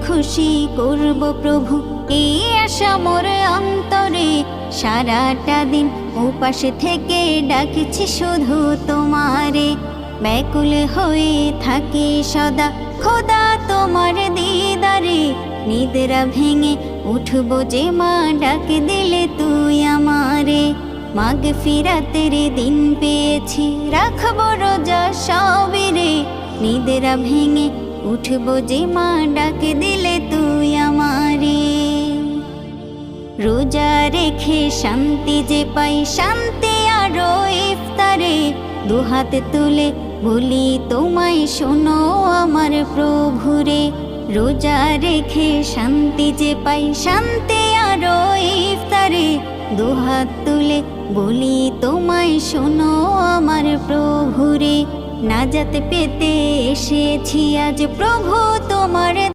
খুশি করব প্রভু, এই আশা মোর অন্তরে। সারাটা দিন উপাস থেকে ডাকছি শুধু তোমারে, ব্যাকুল হয়ে থাকি সদা খোদা তোমার দিদারে। নিদ্রা ভেঙে উঠব যে মা ডাক দিলে তুই আমারে। মাগফিরাতের দিন পেয়েছি রাখবো রোজা সবেরে, নিদ্রা ভেঙে উঠব যে মা ডাক দিলে তুই আমারে। রোজা রেখে শান্তি যে পাই, শান্তি আরো ইফতারে। দুহাত তুলে বলি তোমায় শোনো আমার প্রভুরে। রোজা রেখে শান্তি যে পাই, শান্তি আরো ইফতারে। দুহাত তুলে বলি তোমায় শোনো আমার প্রভুরে। নাজাত পেতে এসেছি আজ প্রভু তোমার